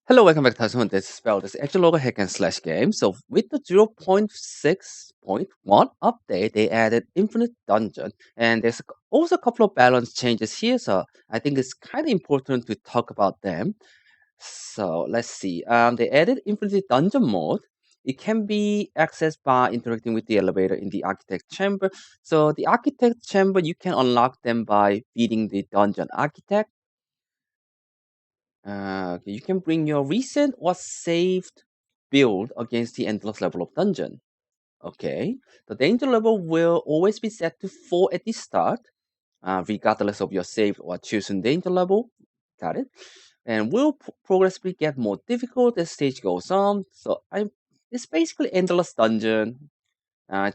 Hello, welcome back to Tazman. This is Spell. This is actual local hack and slash game. So with the 0.6.1 update, they added Infinite Dungeon. And there's also a couple of balance changes here. So I think it's kind of important to talk about them. So let's see. They added Infinite Dungeon mode. It can be accessed by interacting with the elevator in the Architect Chamber. So the Architect Chamber, you can unlock them by beating the Dungeon Architect. Okay, you can bring your recent or saved build against the endless level of dungeon. Okay, the danger level will always be set to 4 at the start, regardless of your saved or chosen danger level. Got it? And will progressively get more difficult as stage goes on. It's basically endless dungeon,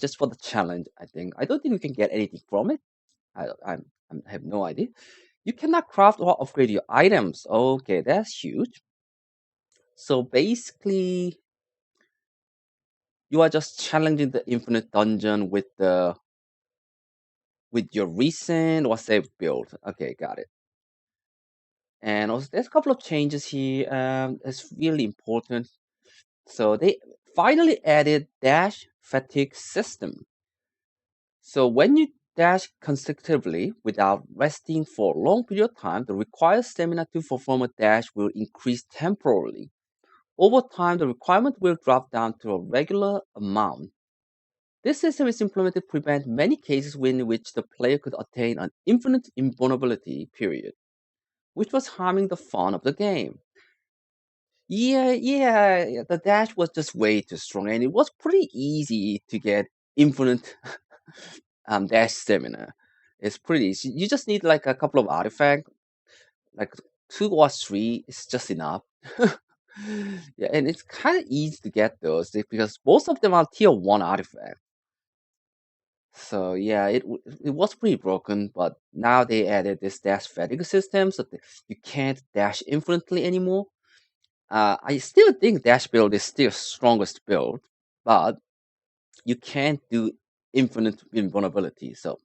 just for the challenge. I think I don't think we can get anything from it. I have no idea. You cannot craft or upgrade your items. Okay, that's huge. So basically, you are just challenging the infinite dungeon with your recent or saved build. Okay, got it. And also, there's a couple of changes here. It's really important. So they finally added dash fatigue system. So when you dash consecutively without resting for a long period of time, the required stamina to perform a dash will increase temporarily. Over time, the requirement will drop down to a regular amount. This system is implemented to prevent many cases in which the player could attain an infinite invulnerability period, which was harming the fun of the game. Yeah, the dash was just way too strong, and it was pretty easy to get infinite dash stamina. It's pretty easy. You just need like a couple of artifacts, like 2 or 3 is just enough. Yeah, and it's kind of easy to get those because most of them are tier 1 artifacts. So yeah, it was pretty broken, but now they added this dash fatigue system, so you can't dash infinitely anymore. I still think dash build is still strongest build, but you can't do infinite invulnerability. So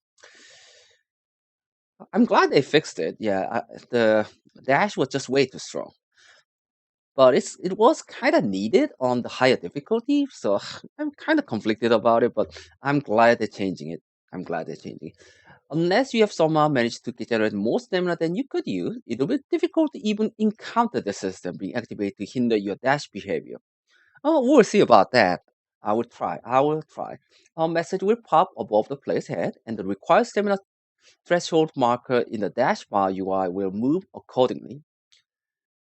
I'm glad they fixed it. Yeah, the dash was just way too strong, but it was kind of needed on the higher difficulty. So I'm kind of conflicted about it, but I'm glad they're changing it. I'm glad they're changing it. Unless you have somehow managed to generate more stamina than you could use, it will be difficult to even encounter the system being activated to hinder your dash behavior. Oh, we'll see about that. I will try. I will try. A message will pop above the player's head, and the required stamina threshold marker in the dash bar UI will move accordingly.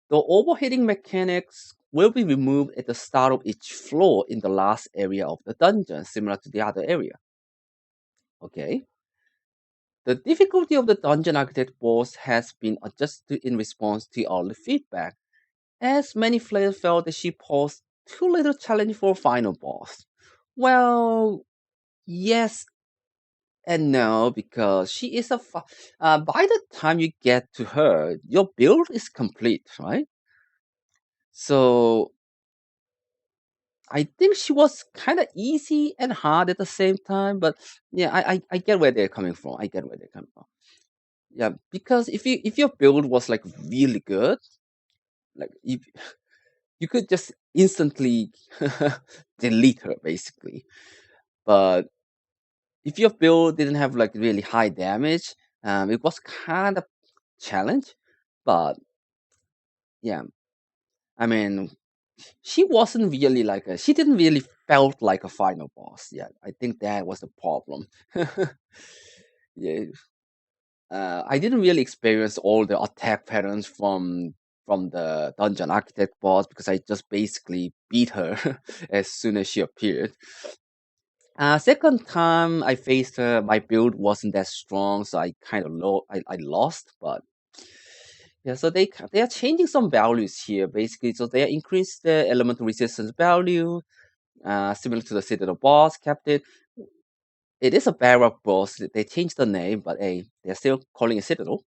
The overheating mechanics will be removed at the start of each floor in the last area of the dungeon, similar to the other area. Okay. The difficulty of the Dungeon Architect boss has been adjusted in response to early feedback, as many players felt that she posed too little challenge for a final boss. Well, yes and no, because she is by the time you get to her, your build is complete, right? So I think she was kind of easy and hard at the same time, but yeah, I get where they're coming from. I get where they're coming from. Yeah, because if your build was like really good, like if you could just instantly delete her basically. But if your build didn't have like really high damage, it was kind of challenge. But yeah, I mean, she wasn't really like a. She didn't really felt like a final boss. Yeah, I think that was the problem. Yeah, I didn't really experience all the attack patterns from the dungeon architect boss because I just basically beat her as soon as she appeared. Second time I faced her, my build wasn't that strong, so I kind of I lost. But yeah, so they are changing some values here basically. So they increased the elemental resistance value, similar to the Citadel boss, kept it. It is a Baroque boss. They changed the name, but hey, they're still calling it Citadel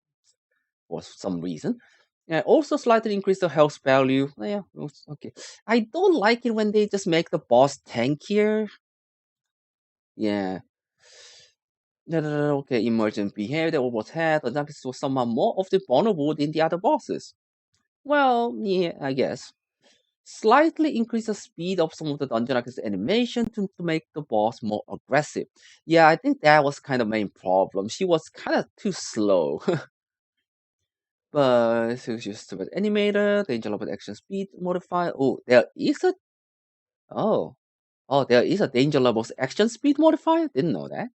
for some reason. Also slightly increase the health value. Yeah, okay. I don't like it when they just make the boss tankier. Yeah. No, no, no, okay, emergent behavior that was had, and that is somehow more often vulnerable than the other bosses. Well, yeah, I guess. Slightly increase the speed of some of the dungeon access animation to make the boss more aggressive. Yeah, I think that was kind of main problem. She was kind of too slow. But so she's with animator, danger level action speed modifier. Oh there is a danger level's action speed modifier. Didn't know that.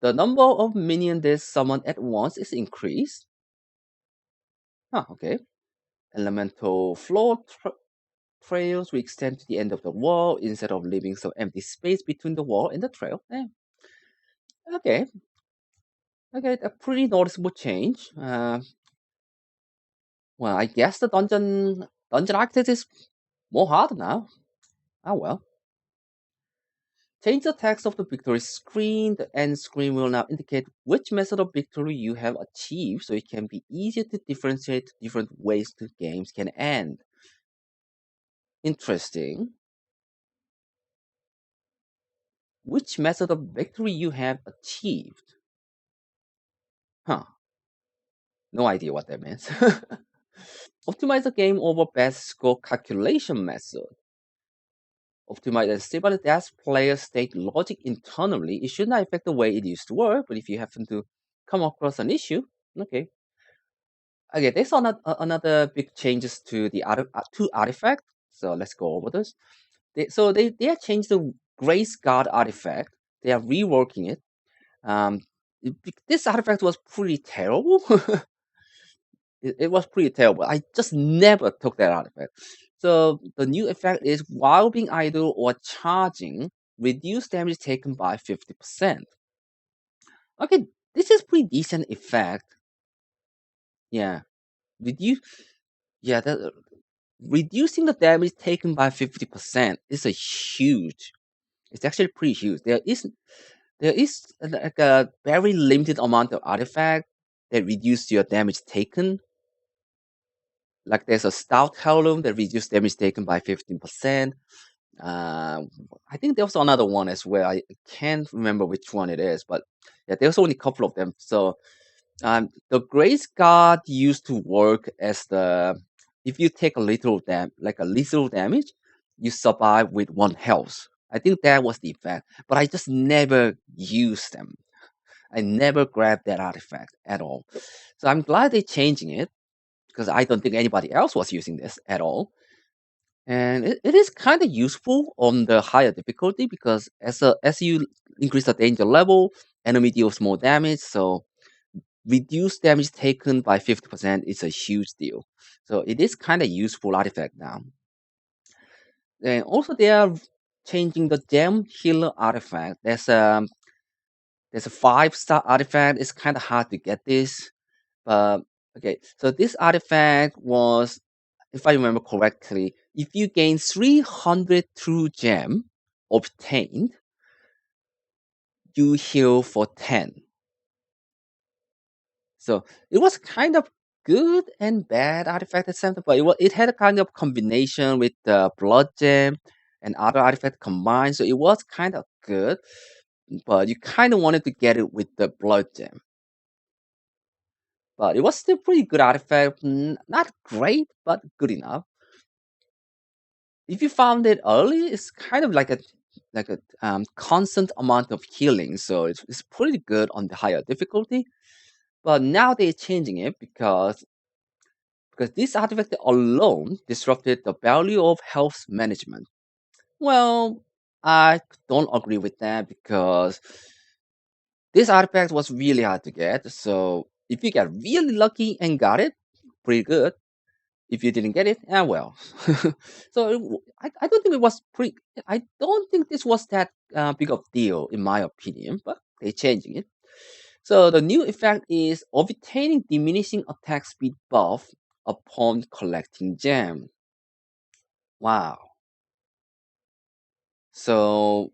The number of minions they summon at once is increased. Huh, okay. Elemental floor trails will extend to the end of the wall instead of leaving some empty space between the wall and the trail. Okay, okay, a pretty noticeable change. Well, I guess the dungeon architect is more hard now. Ah well. Change the text of the victory screen. The end screen will now indicate which method of victory you have achieved, so it can be easier to differentiate different ways the games can end. Interesting. Which method of victory you have achieved? Huh. No idea what that means. Optimize the game over best score calculation method. Optimize and stabilize that player state logic internally. It should not affect the way it used to work, but if you happen to come across an issue, okay. Okay, there's another big changes to the two artifact. So let's go over this. They have changed the Grace Guard artifact. They are reworking it. Um, this artifact was pretty terrible. It was pretty terrible. I just never took that artifact. So the new effect is while being idle or charging, reduce damage taken by 50%. Okay, this is pretty decent effect. Yeah, reduce. Yeah, reducing the damage taken by 50% is a huge. It's actually pretty huge. There is like a very limited amount of artifact that reduce your damage taken. Like there's a stout heirloom that reduces damage taken by 15%. Uh, I think there was another one as well. I can't remember which one it is, but yeah, there's only a couple of them. So the Grace Guard used to work as the if you take a little like a little damage, you survive with one health. I think that was the effect, but I just never used them. I never grabbed that artifact at all. So I'm glad they're changing it because I don't think anybody else was using this at all. And it is kind of useful on the higher difficulty because as you increase the danger level, enemy deals more damage. So reduce damage taken by 50% is a huge deal. So it is kind of useful artifact now. And also they are changing the gem healer artifact. There's a 5-star artifact. It's kind of hard to get this. But okay, so this artifact was, if I remember correctly, if you gain 300 true gem obtained, you heal for 10. So it was kind of good and bad artifact at the same time, but it had a kind of combination with the blood gem and other artifacts combined. So it was kind of good, but you kind of wanted to get it with the blood gem. But it was still pretty good artifact. Not great, but good enough. If you found it early, it's kind of like a constant amount of healing, so it's pretty good on the higher difficulty. But now they're changing it because this artifact alone disrupted the value of health management. Well, I don't agree with that because this artifact was really hard to get. So if you get really lucky and got it, pretty good. If you didn't get it, well. So I don't think it was pretty. I don't think this was that big of deal in my opinion, but they're changing it. So the new effect is obtaining diminishing attack speed buff upon collecting gem. Wow. So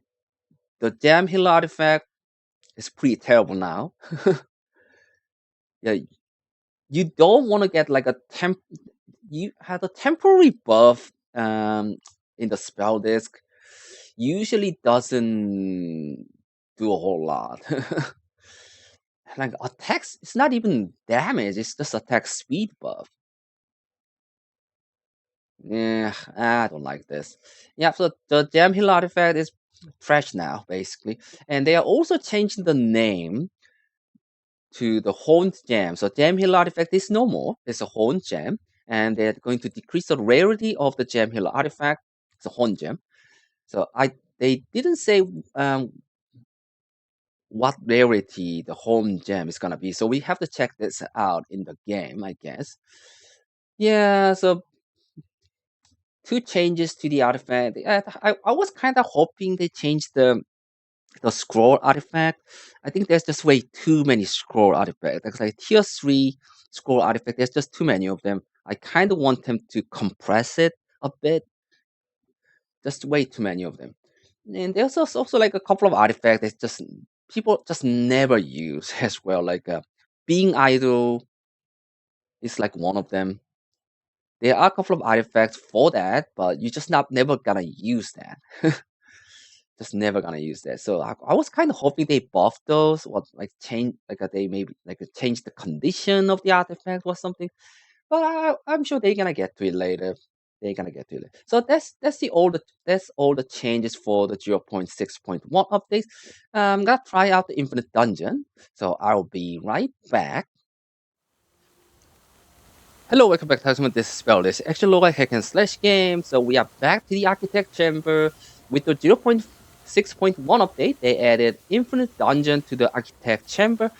the gem healer artifact is pretty terrible now. Yeah, you don't want to get like a you have a temporary buff in the spell disc. Usually doesn't do a whole lot. Like attacks, it's not even damage, it's just attack speed buff. Yeah, I don't like this. Yeah, so the Gem Hill artifact is trash now, basically. And they are also changing the name to the Horned Gem. So Gem Hill artifact is no more. It's a Horned Gem. And they're going to decrease the rarity of the Gem Hill artifact. It's a Horned Gem. So they didn't say what rarity the home gem is gonna be. So we have to check this out in the game, I guess. Yeah, so two changes to the artifact. I was kind of hoping they changed the scroll artifact. I think there's just way too many scroll artifacts. It's like tier 3 scroll artifact. There's just too many of them. I kind of want them to compress it a bit. Just way too many of them. And there's also like a couple of artifacts that just people just never use as well. Like being idle is like one of them. There are a couple of artifacts for that, but you just not never gonna use that. Just never gonna use that. So I was kind of hoping they buff those, or like change, like they maybe like change the condition of the artifact or something. But I'm sure they're gonna get to it later. They're gonna get to it. So that's all the changes for the 0.6.1 updates. I'm gonna try out the Infinite Dungeon. So I'll be right back. Hello, welcome back to Husband. This is Spell. This is actually like hack and slash game. So we are back to the Architect Chamber with the 0.6.1 update. They added Infinite Dungeon to the Architect Chamber.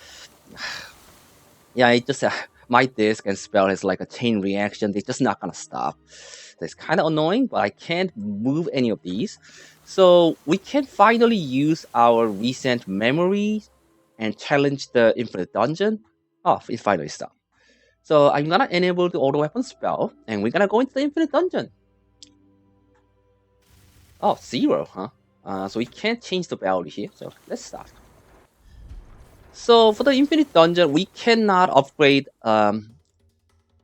Yeah, it just my disc and spell has like a chain reaction. They're just not gonna stop. So it's kind of annoying, but I can't move any of these. So we can finally use our recent memory and challenge the Infinite Dungeon. Oh, it finally stopped. So I'm gonna enable the auto weapon spell, and we're gonna go into the Infinite Dungeon. Oh, 0, huh? So we can't change the value here. So let's start. So for the Infinite Dungeon, we cannot upgrade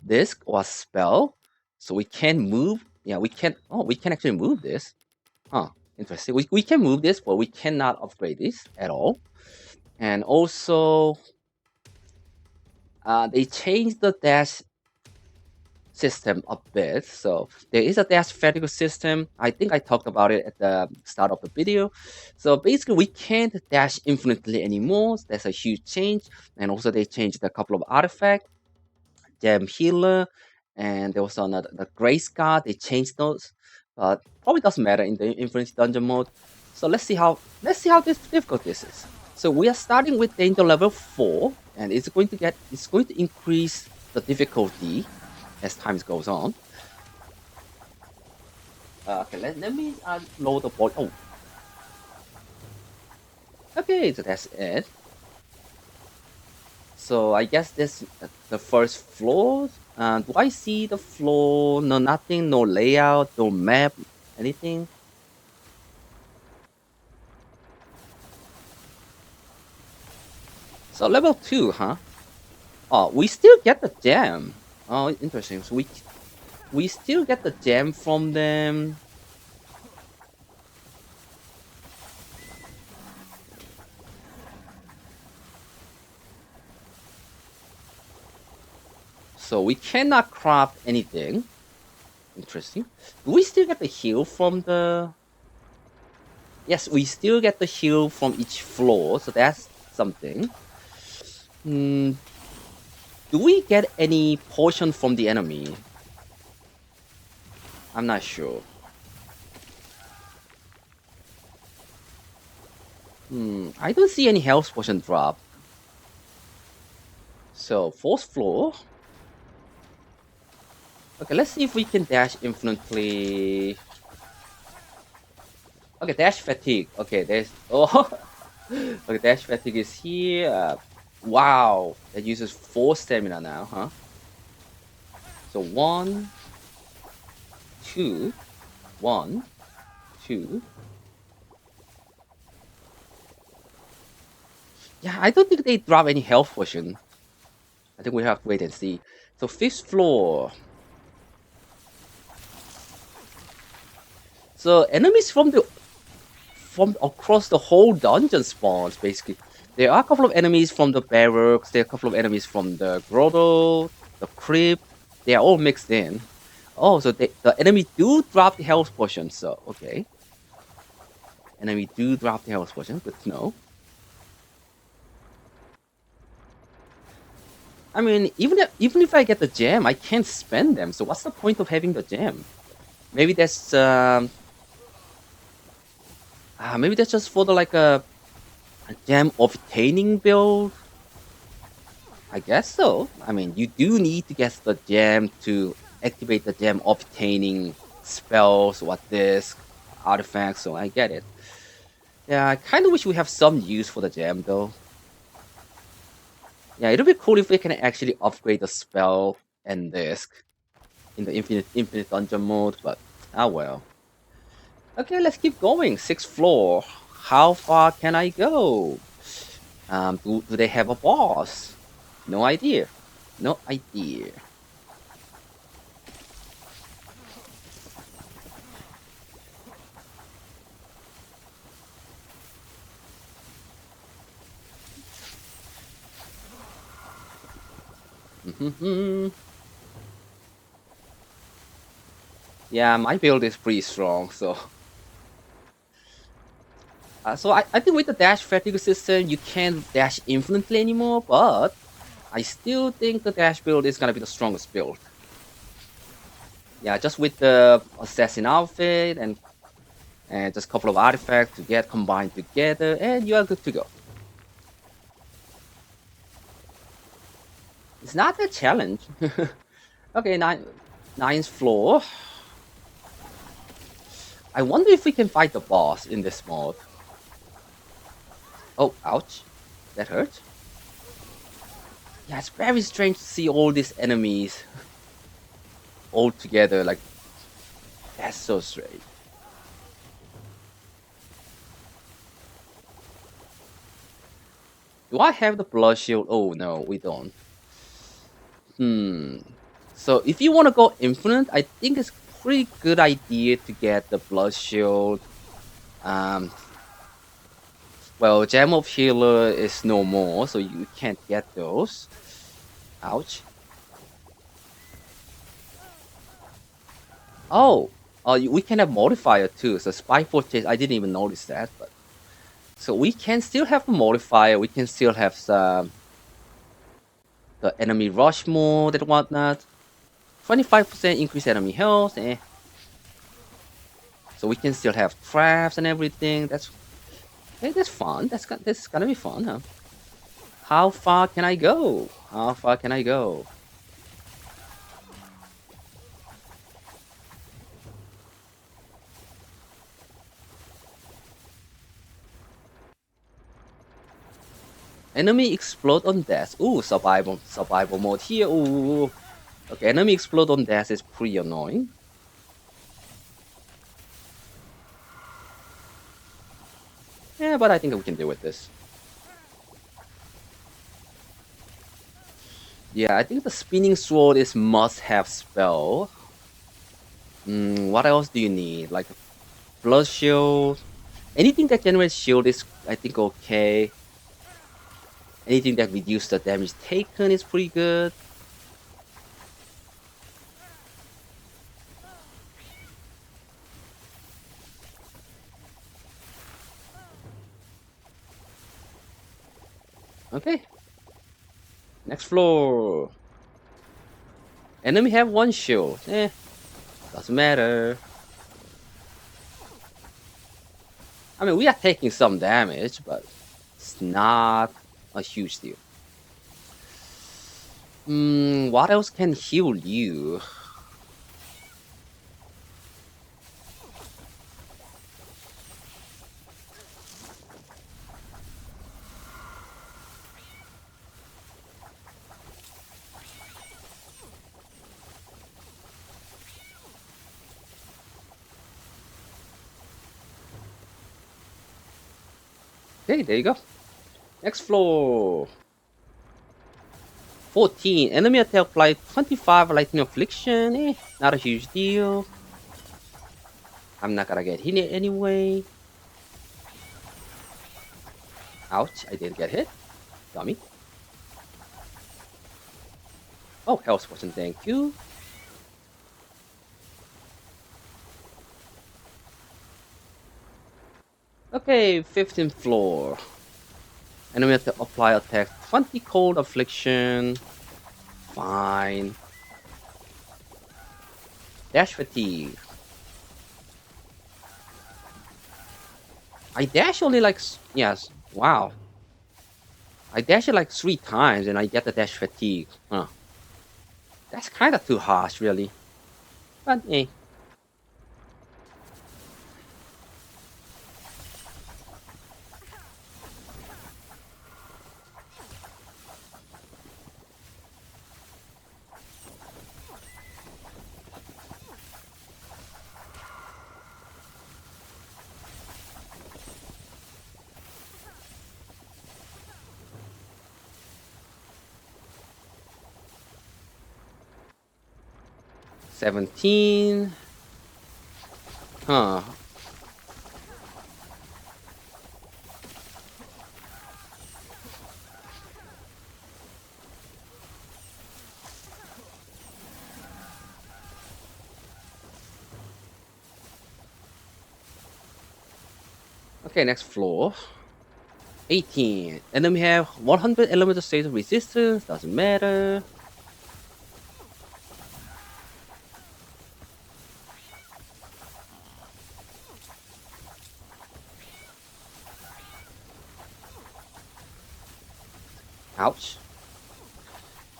disc or spell, so we can move. Yeah, we can. Oh, we can actually move this. Huh? Interesting. We can move this, but we cannot upgrade this at all. And also, they changed the dash system a bit. So there is a dash fatigue system. I think I talked about it at the start of the video. So basically, we can't dash infinitely anymore. That's a huge change. And also, they changed a couple of artifacts. Gem Healer, and there was another the Grace Guard. They changed those, but probably doesn't matter in the Infinite Dungeon mode. So let's see how this difficult this is. So we are starting with danger level 4, and it's going to increase the difficulty as time goes on. Okay, let me lower the ball. Oh, okay, so that's it. So I guess this the first floor. Do I see the floor? No, nothing. No layout. No map. Anything? So level 2, huh? Oh, we still get the gem. Oh, interesting. So we still get the gem from them. So we cannot craft anything. Interesting. Do we still get the heal from the? Yes, we still get the heal from each floor. So that's something. Hmm. Do we get any potion from the enemy? I'm not sure. I don't see any health potion drop. So, fourth floor. Okay, let's see if we can dash infinitely. Okay, dash fatigue. Okay, there's. Oh, okay, dash fatigue is here. Wow, that uses 4 stamina now, huh? So 1, 2, 1, 2. Yeah, I don't think they drop any health potion. I think we have to wait and see. So fifth floor. So enemies from across the whole dungeon spawns basically. There are a couple of enemies from the barracks. There are a couple of enemies from the grotto, the crypt. They are all mixed in. Oh, so the enemy do drop the health potion. So okay, enemy do drop the health potion. Good to know. I mean, even if I get the gem, I can't spend them. So what's the point of having the gem? Maybe that's maybe that's just for the like a gem obtaining build. I guess so. I mean, you do need to get the gem to activate the gem obtaining spells, what this artifacts. So I get it. Yeah, I kind of wish we have some use for the gem though. Yeah, it'll be cool if we can actually upgrade the spell and disc in the infinite dungeon mode, but ah well. Okay, let's keep going. Sixth floor. How far can I go? Do they have a boss? No idea. No idea. Yeah, my build is pretty strong, so I think with the dash fatigue system you can't dash infinitely anymore, but I still think the dash build is gonna be the strongest build. Yeah, just with the assassin outfit and just a couple of artifacts to get combined together, and you are good to go. It's not a challenge. Okay, ninth floor. I wonder if we can fight the boss in this mode. Oh, ouch. That hurt. Yeah, it's very strange to see all these enemies all together. Like, that's so strange. Do I have the blood shield? Oh, no, we don't. Hmm. So if you want to go infinite, I think it's pretty good idea to get the blood shield. Um, well, gem of healer is no more, so you can't get those. Ouch. Oh, we can have modifier too. So spy fortress, I didn't even notice that, but so we can still have a modifier. We can still have some the enemy rush mode and whatnot. 25% increase enemy health. So we can still have traps and everything. That's fun. That's gonna be fun, huh? How far can I go? How far can I go? Enemy explode on death. Ooh, survival mode here. Ooh. Okay, enemy explode on death is pretty annoying. Yeah, but I think we can deal with this. Yeah, I think the spinning sword is must-have spell. What else do you need? Like blood shield. Anything that generates shield is, I think, okay. Anything that reduces the damage taken is pretty good. Okay. Next floor. Enemy have one shield. Doesn't matter. I mean, we are taking some damage, but it's not a huge deal. What else can heal you? Okay, there you go. Next floor. 14. Enemy attack apply 25 lightning affliction. Not a huge deal. I'm not gonna get hit anyway. Ouch, I did get hit. Dummy. Oh, health potion, thank you. Okay, 15th floor. Enemy have to apply attack 20 cold affliction. Fine. Dash fatigue. I dash only like yes. Wow. I dash it like 3 times and I get the dash fatigue. Huh. That's kind of too harsh, really. But eh. 17. Huh. Okay, next floor. 18. And then we have 100 elemental state of resistance. Doesn't matter. Ouch.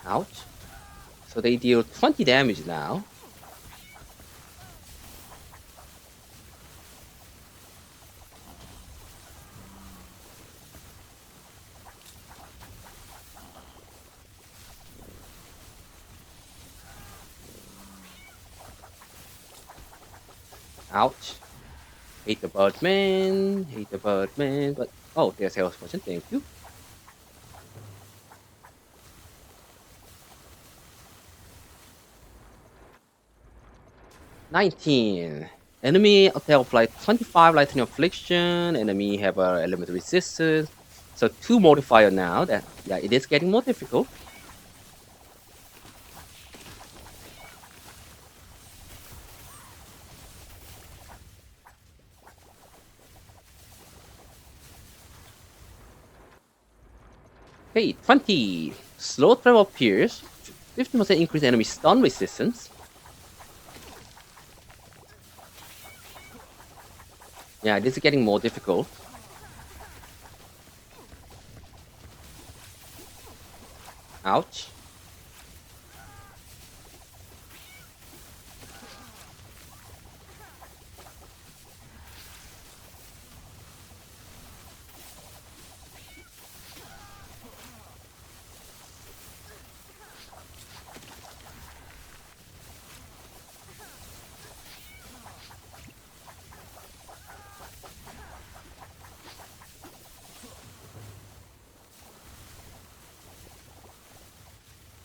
Ouch. So they deal 20 damage now. Ouch. Hate the Birdman. Hate the Birdman. But oh, there's health potion. Thank you. $19. Enemy attack apply 25 lightning affliction. Enemy have a element resistance. So 2 modifier now. That yeah, it is getting more difficult. Okay, 20. Slow travel appears. 50% increase enemy stun resistance. Yeah, this is getting more difficult. Ouch.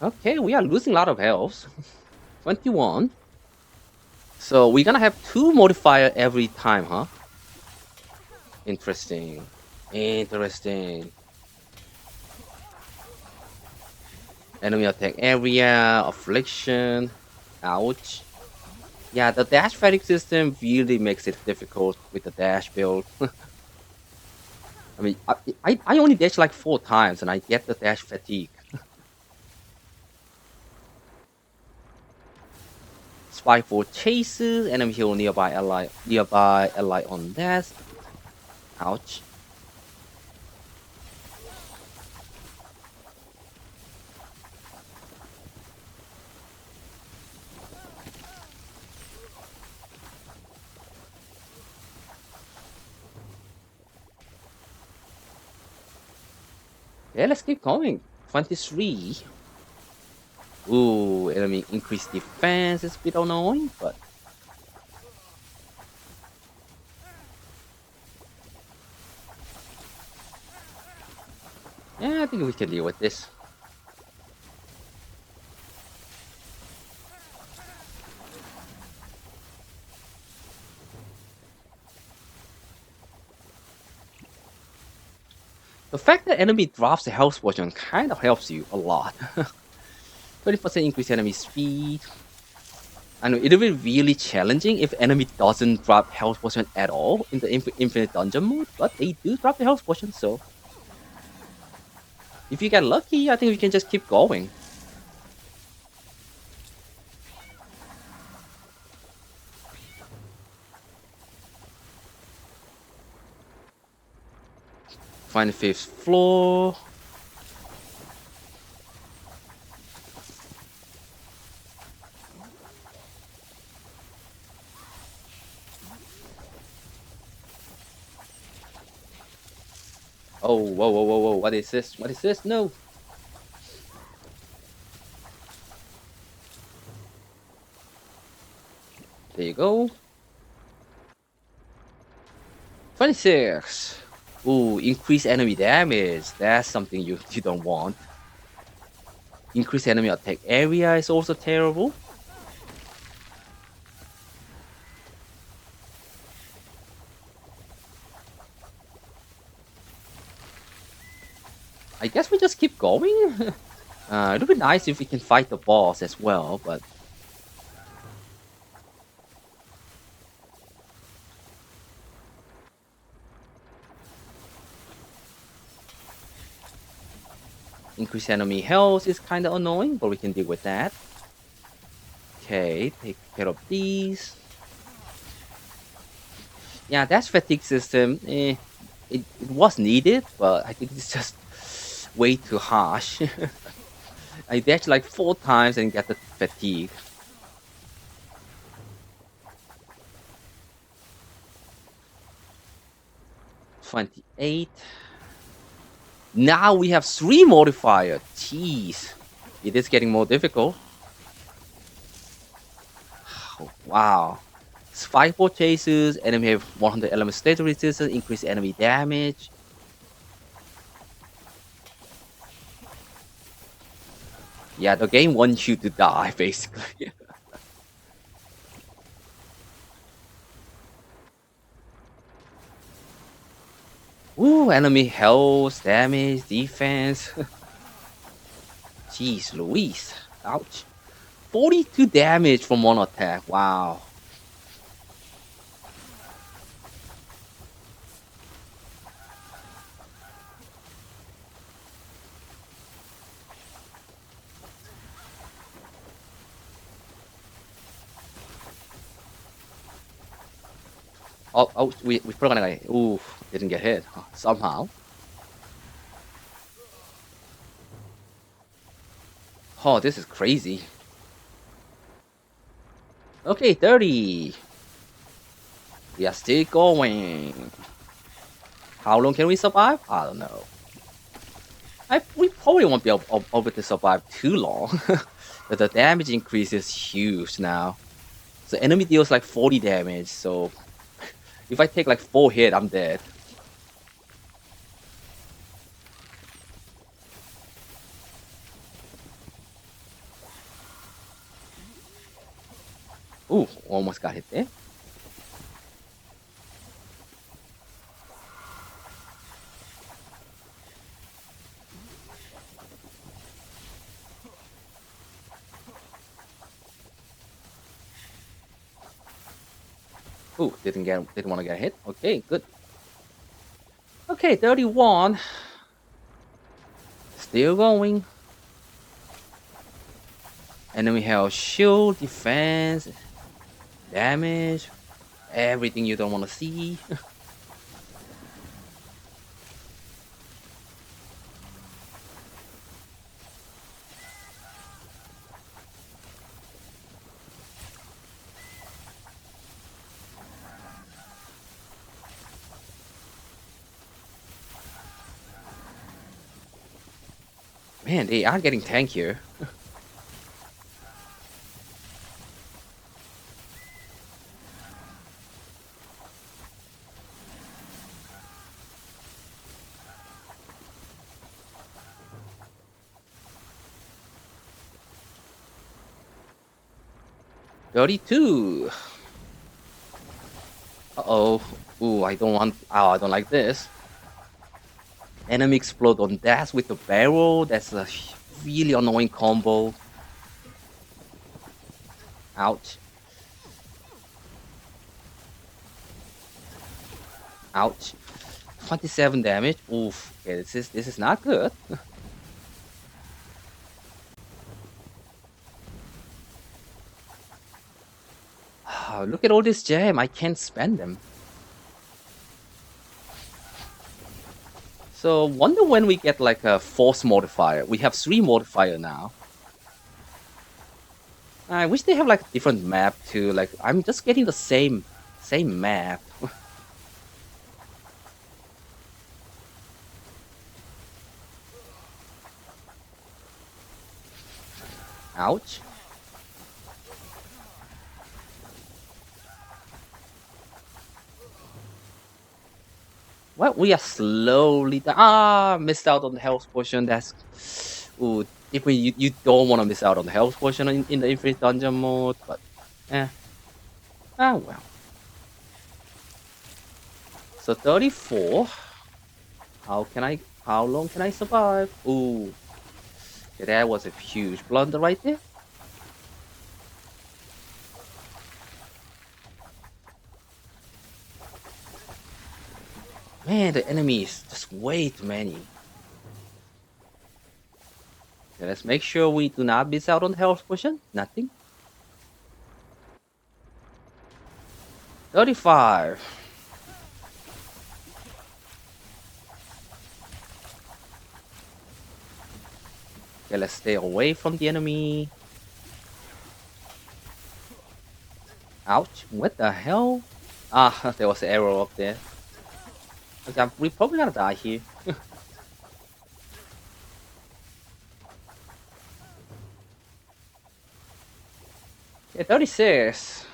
Okay, we are losing a lot of health. 21. So we're gonna have 2 modifier every time, huh? Interesting. Interesting. Enemy attack area, affliction. Ouch. Yeah, the dash fatigue system really makes it difficult with the dash build. I mean, I only dash like 4 times and I get the dash fatigue. Spy for chases, enemy heal nearby ally on death. Ouch. Yeah, let's keep going. 23. Ooh, enemy increased defense is a bit annoying, but yeah, I think we can deal with this. The fact that enemy drops the health potion kind of helps you a lot. 20% increase enemy speed. I know it'll be really challenging if enemy doesn't drop health potion at all in the infinite dungeon mode, but they do drop the health potion, so if you get lucky, I think we can just keep going. Find the fifth floor. Oh, whoa, whoa, whoa, whoa! What is this? What is this? No. There you go. 26. Ooh, increase enemy damage. That's something you don't want. Increase enemy attack area is also terrible. I guess we just keep going. It would be nice if we can fight the boss as well, but increase enemy health is kind of annoying, but we can deal with that. Okay, take care of these. Yeah, that fatigue system, it was needed, but I think it's just way too harsh. I dash like 4 times and get the fatigue. 28. Now we have 3 modifier. Jeez. It is getting more difficult. Oh, wow. Spikeball chases, enemy have 100 element state resistance, increase enemy damage. Yeah, the game wants you to die, basically. Ooh, enemy health, damage, defense. Jeez Louise. Ouch. 42 damage from one attack. Wow. Oh, we forgot a guy. Ooh, didn't get hit. Somehow. Oh, this is crazy. Okay, 30. We are still going. How long can we survive? I don't know. We probably won't be able to survive too long. But the damage increase is huge now. So enemy deals like 40 damage, so if I take like 4 hit, I'm dead. Ooh, almost got hit there. Ooh, didn't want to get hit. Okay, good. Okay, 31. Still going. And then we have shield, defense, damage, everything you don't want to see. Man, they are getting tankier. $32. Uh-oh. Ooh, I don't want... Oh, I don't like this. Enemy explode on dash with the barrel. That's a really annoying combo. Ouch. Ouch. 27 damage. Oof. Okay, this is not good. Look at all this gem. I can't spend them. So wonder when we get like a force modifier. We have three modifier now. I wish they have like a different map too. Like I'm just getting the same map. Ouch. Well, we are slowly missed out on the health potion. That's ooh. If you don't want to miss out on the health potion in the infinite dungeon mode, but eh. Well. So 34. How long can I survive? Ooh. Yeah, that was a huge blunder right there. Man, the enemy is just way too many. Okay, let's make sure we do not miss out on the health potion. Nothing. 35. Okay, let's stay away from the enemy. Ouch. What the hell? There was an arrow up there. Okay, we probably gonna die here. Yeah, 36.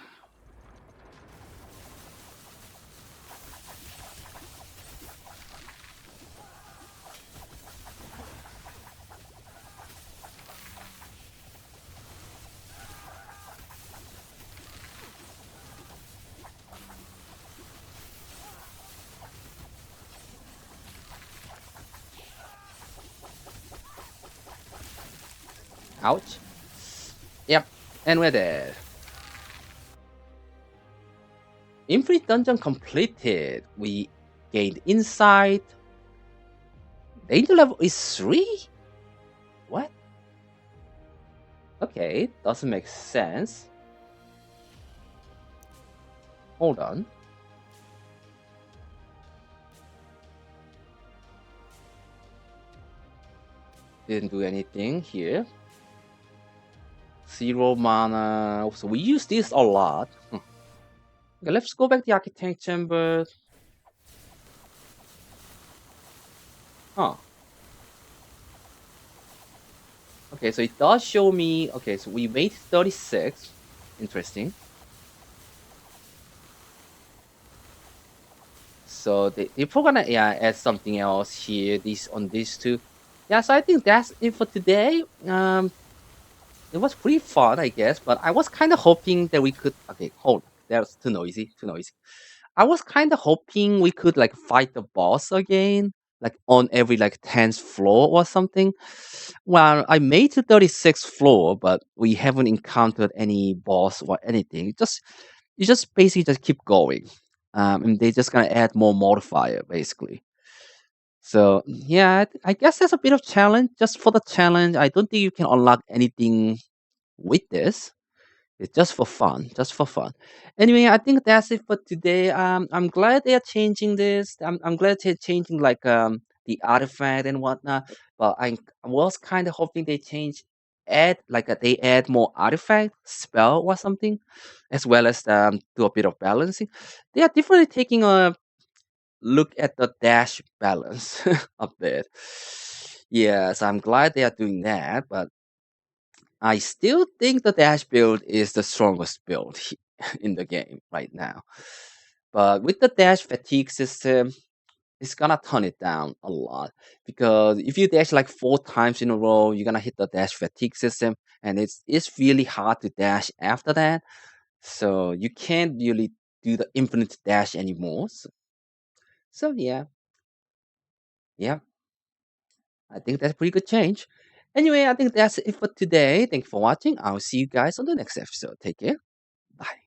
Ouch. Yep, and we're dead. Infinite dungeon completed. We gained insight. Danger level is 3? What? Okay, doesn't make sense. Hold on. Didn't do anything here. Zero mana. So we use this a lot. Okay, let's go back to the architect chamber. Huh. Okay, so it does show me. Okay, so we made 36. Interesting. So they probably gonna add something else here. This on these two. Yeah, so I think that's it for today. It was pretty fun, I guess, but I was kind of hoping that we could. Okay, hold. That's too noisy. Too noisy. I was kind of hoping we could like fight the boss again, like on every like 10th floor or something. Well, I made to 36th floor, but we haven't encountered any boss or anything. You just basically just keep going, and they're just gonna add more modifier basically. So yeah, I guess there's a bit of challenge. Just for the challenge, I don't think you can unlock anything with this. It's just for fun, just for fun. Anyway, I think that's it for today. I'm glad they're changing this. I'm glad they're changing like the artifact and whatnot. But I was kind of hoping they change, add like they add more artifact spell or something, as well as do a bit of balancing. They are definitely taking a look at the dash balance a bit. Yes, I'm glad they are doing that, but I still think the dash build is the strongest build in the game right now. But with the dash fatigue system, it's gonna turn it down a lot because if you dash like 4 times in a row, you're gonna hit the dash fatigue system, and it's really hard to dash after that. So you can't really do the infinite dash anymore. So yeah, yeah, I think that's a pretty good change. Anyway, I think that's it for today. Thank you for watching. I'll see you guys on the next episode. Take care. Bye.